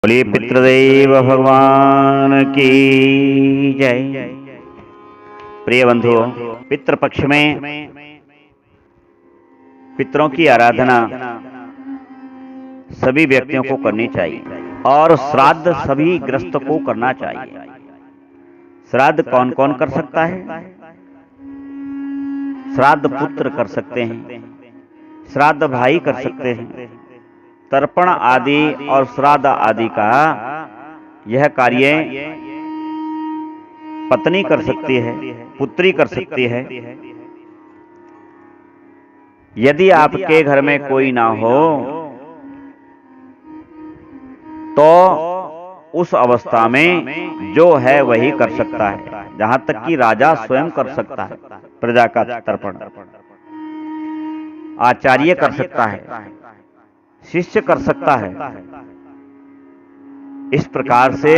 बोलिए पितृदेव भगवान की जय। प्रिय बंधुओं, पितृपक्ष में पितरों की आराधना सभी व्यक्तियों को करनी चाहिए और श्राद्ध सभी ग्रस्त को करना चाहिए। श्राद्ध कौन कौन कर सकता है? श्राद्ध पुत्र कर सकते हैं, श्राद्ध भाई कर सकते हैं, तर्पण आदि और श्राद्ध आदि का यह कार्य पत्नी कर सकती है, पुत्री कर सकती है। यदि आपके घर में कोई ना हो तो उस अवस्था में जो है वही कर सकता है। जहां तक कि राजा स्वयं कर सकता है प्रजा का तर्पण, आचार्य कर सकता है, शिष्य कर सकता है। इस प्रकार से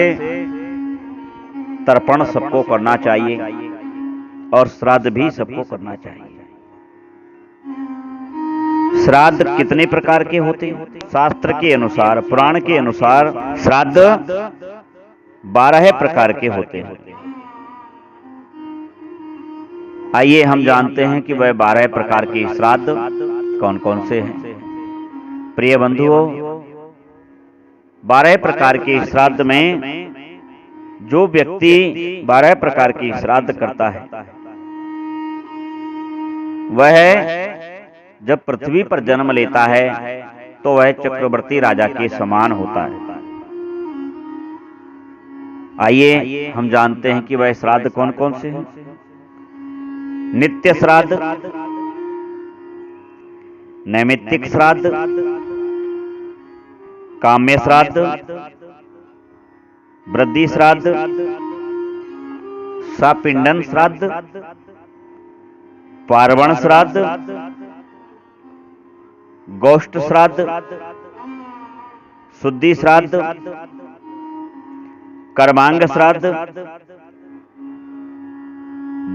तर्पण सबको करना चाहिए और श्राद्ध भी सबको करना चाहिए। श्राद्ध कितने प्रकार के होते हैं? शास्त्र के अनुसार, पुराण के अनुसार श्राद्ध 12 प्रकार के होते हैं। आइए हम जानते हैं कि वह 12 प्रकार के श्राद्ध कौन कौन से हैं। प्रिय बंधुओं, 12 प्रकार के श्राद्ध में जो व्यक्ति 12 प्रकार की श्राद्ध करता है वह जब पृथ्वी पर जन्म लेता है तो वह चक्रवर्ती राजा के समान होता है। आइए हम जानते हैं कि वह श्राद्ध कौन कौन से हैं। नित्य श्राद्ध, नैमित्तिक श्राद्ध, काम्य श्राद्ध, वृद्धि श्राद्ध, सापिंडन श्राद्ध, पार्वण श्राद्ध, गोष्ठ श्राद्ध, शुद्धि श्राद्ध, कर्मांग श्राद्ध,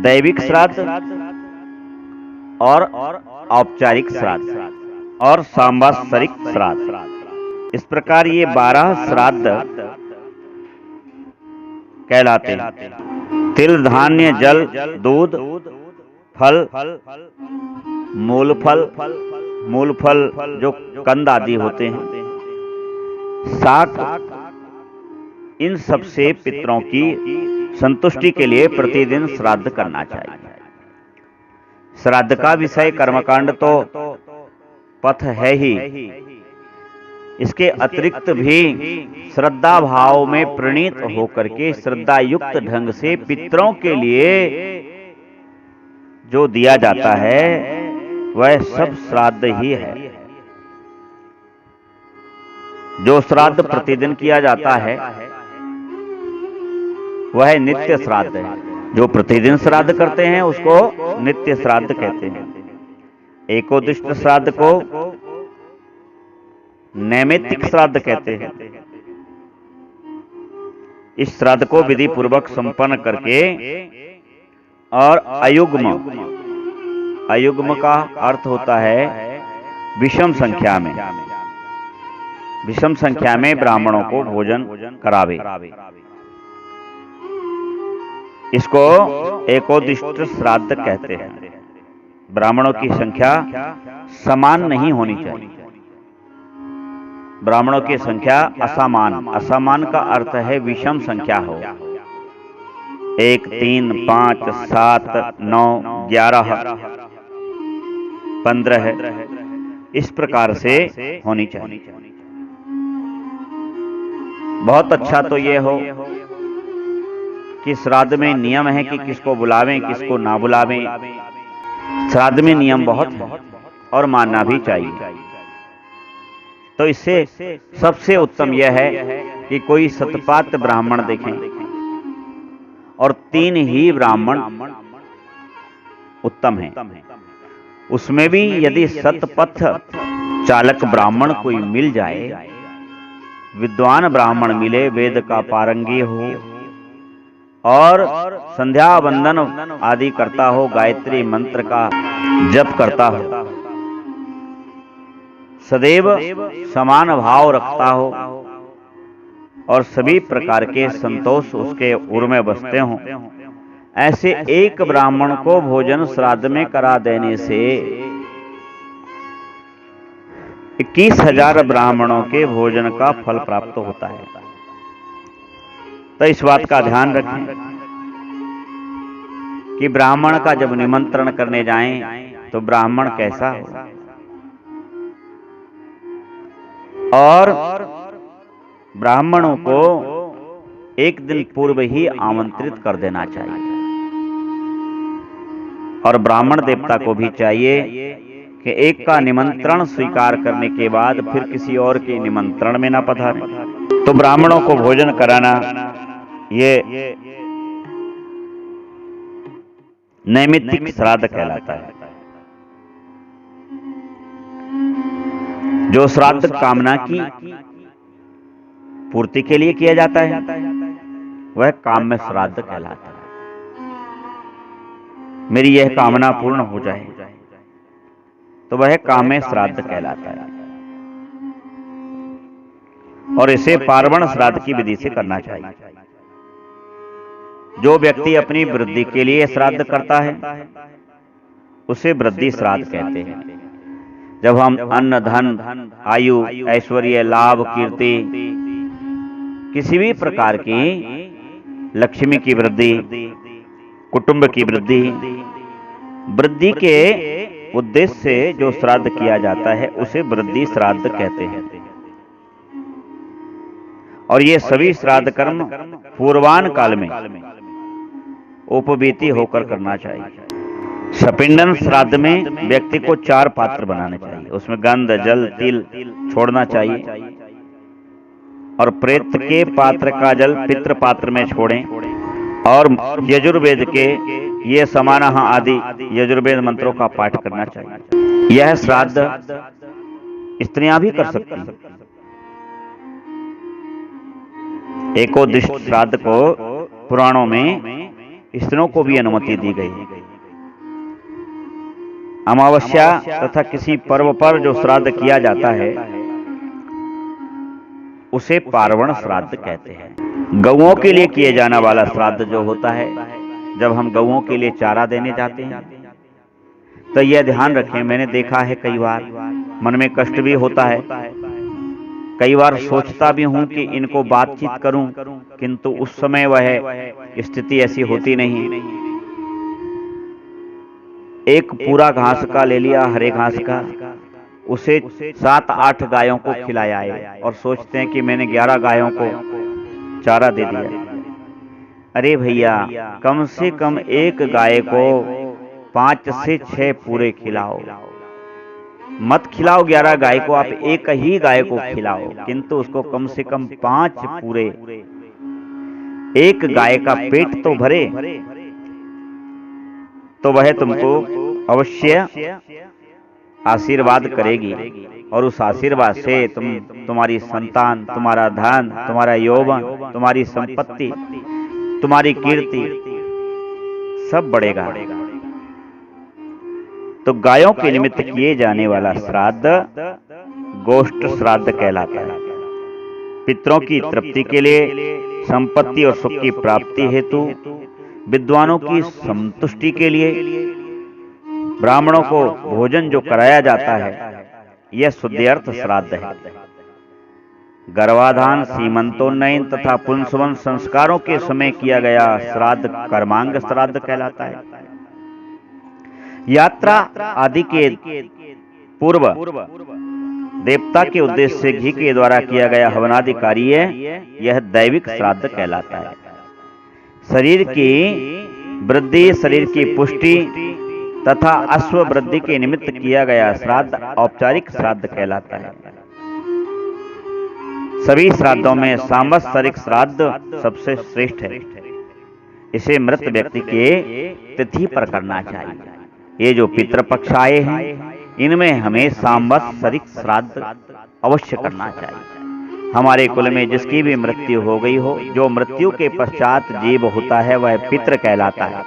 दैविक श्राद्ध और औपचारिक श्राद्ध और सांवत्सरिक श्राद्ध। इस प्रकार ये 12 श्राद्ध कहलाते हैं। तिल, धान्य, जल, दूध, फल, मूल फल जो कंद आदि होते हैं, शाक, इन सब से पितरों की संतुष्टि के लिए प्रतिदिन श्राद्ध करना चाहिए। श्राद्ध का विषय कर्मकांड तो पथ है ही, इसके अतिरिक्त भी श्रद्धा भाव में प्रणीत होकर के श्रद्धा युक्त ढंग से पितरों के लिए जो दिया जाता है वह सब श्राद्ध ही है। जो श्राद्ध प्रतिदिन किया जाता है वह नित्य श्राद्ध है। जो प्रतिदिन श्राद्ध करते हैं उसको नित्य श्राद्ध कहते हैं। एकोदिष्ट श्राद्ध को नैमित्तिक श्राद्ध कहते हैं। इस श्राद्ध को विधि पूर्वक संपन्न करके और अयुग्म का अर्थ होता है विषम संख्या में ब्राह्मणों को भोजन करावे। इसको एकोदिष्ट श्राद्ध कहते हैं। ब्राह्मणों की संख्या समान नहीं होनी चाहिए। ब्राह्मणों की संख्या असमान का अर्थ है विषम संख्या हो। 1, 3, 5, 7, 9, 11, 15 इस प्रकार से होनी चाहिए। बहुत अच्छा तो ये हो कि श्राद्ध में नियम है कि किसको बुलावें किसको ना बुलावें। श्राद्ध में नियम बहुत है और मानना भी चाहिए। तो इससे सबसे उत्तम यह है कि कोई सतपात्र ब्राह्मण देखें और 3 ही ब्राह्मण उत्तम हैं। उसमें भी यदि सतपथ चालक ब्राह्मण कोई मिल जाए, विद्वान ब्राह्मण मिले, वेद का पारंगी हो और संध्या वंदन आदि करता हो, गायत्री मंत्र का जप करता हो, सदैव समान भाव रखता हो, और सभी प्रकार के संतोष उसके उर में बसते हों, ऐसे एक ब्राह्मण को भोजन श्राद्ध में करा देने से 21,000 ब्राह्मणों के भोजन का फल प्राप्त होता है। तो इस बात का ध्यान रखें कि ब्राह्मण का जब निमंत्रण करने जाएं तो ब्राह्मण कैसा हो, और ब्राह्मणों को एक दिन पूर्व ही आमंत्रित कर देना चाहिए। और ब्राह्मण देवता को भी चाहिए कि एक का निमंत्रण स्वीकार करने के बाद फिर किसी और के निमंत्रण में ना पधारें। तो ब्राह्मणों को भोजन कराना ये नैमित्तिक श्राद्ध कहलाता है। जो श्राद्ध कामना की पूर्ति के लिए किया जाता है वह काम्य श्राद्ध कहलाता है। मेरी यह कामना पूर्ण हो जाए तो वह काम्य श्राद्ध कहलाता है। और इसे पार्वण श्राद्ध की विधि से करना चाहिए। जो व्यक्ति अपनी वृद्धि के लिए श्राद्ध करता है उसे वृद्धि श्राद्ध कहते हैं। जब हम अन्न, धन, आयु, ऐश्वर्य, लाभ, कीर्ति, किसी भी प्रकार की लक्ष्मी की वृद्धि, कुटुंब की वृद्धि के उद्देश्य से जो श्राद्ध किया जाता है उसे वृद्धि श्राद्ध कहते हैं। और ये सभी श्राद्ध कर्म पूर्वान काल में उपवीति होकर करना चाहिए। सपिंडन श्राद्ध में व्यक्ति को 4 पात्र बनाने चाहिए। उसमें गंध, जल, तिल छोड़ना चाहिए और प्रेत के पात्र का जल पितृ पात्र में छोड़ें। और यजुर्वेद के ये समानः आदि यजुर्वेद मंत्रों का पाठ करना चाहिए। यह श्राद्ध स्त्रियां भी कर सकती हैं। एकोदिष्ट श्राद्ध को पुराणों में स्त्रियों को भी अनुमति दी गई। अमावस्या तथा किसी पर्व पर जो श्राद्ध किया जाता है उसे पार्वण श्राद्ध कहते हैं। गौओं के लिए किए जाने वाला श्राद्ध जो होता है, जब हम गौओं के लिए चारा देने जाते हैं तो यह ध्यान रखें, मैंने देखा है कई बार मन में कष्ट भी होता है, कई बार सोचता भी हूं कि इनको बातचीत करूं, किंतु उस समय वह स्थिति ऐसी होती नहीं। एक पूरा घास का ले लिया, हरे घास का, उसे 7-8 गायों को खिलाया है और सोचते हैं कि मैंने 11 गायों को चारा दे दिया। अरे भैया, कम से कम एक गाय को 5 से 6 पूरे खिलाओ। मत खिलाओ 11 गाय को, आप एक ही गाय को खिलाओ, किंतु उसको कम से कम 5 पूरे, एक गाय का पेट तो भरे, तो वह तुमको अवश्य आशीर्वाद करेगी। और उस आशीर्वाद से तुम्हारी संतान, तुम्हारा धन, तुम्हारा यौवन, तुम्हारी संपत्ति, तुम्हारी कीर्ति सब बढ़ेगा। तो गायों के निमित्त किए जाने वाला श्राद्ध गोष्ठ श्राद्ध कहलाता है। पितरों की तृप्ति के लिए, संपत्ति और सुख की प्राप्ति हेतु, विद्वानों की संतुष्टि के लिए ब्राह्मणों को भोजन जो कराया जाता है यह शुद्ध्यर्थ श्राद्ध है। गर्भाधान, सीमंतोन्नयन तथा पुंसवन संस्कारों के समय किया गया श्राद्ध कर्मांग श्राद्ध कहलाता है। यात्रा आदि के पूर्व देवता के उद्देश्य से घी के द्वारा किया गया हवनादि कार्य यह दैविक श्राद्ध कहलाता है। शरीर की वृद्धि, शरीर की पुष्टि तथा अश्व वृद्धि के निमित्त किया गया श्राद्ध औपचारिक श्राद्ध कहलाता है। सभी श्राद्धों में सांवत्सरिक श्राद्ध सबसे श्रेष्ठ है। इसे मृत व्यक्ति के तिथि पर करना चाहिए। ये जो पितृपक्ष आए हैं इनमें हमें सांवत्सरिक श्राद्ध अवश्य करना चाहिए। हमारे कुल में जिसकी भी मृत्यु हो गई हो, जो मृत्यु के पश्चात जीव होता है वह पितृ कहलाता है।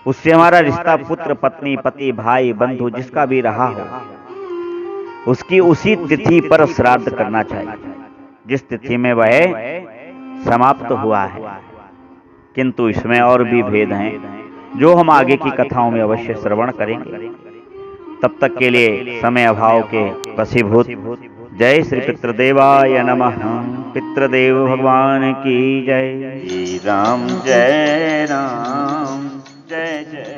उससे हमारा रिश्ता पुत्र, पत्नी, पति, भाई, बंधु जिसका भी रहा हो, उसकी उसी तिथि पर श्राद्ध करना चाहिए जिस तिथि में वह समाप्त हुआ है, किंतु इसमें और भी भेद हैं जो हम आगे की कथाओं में अवश्य श्रवण करेंगे। तब तक के लिए समय अभाव के वशीभूत जय श्री पितृदेवाय नमः। पितृदेव भगवान की जय। राम जय राम जय जय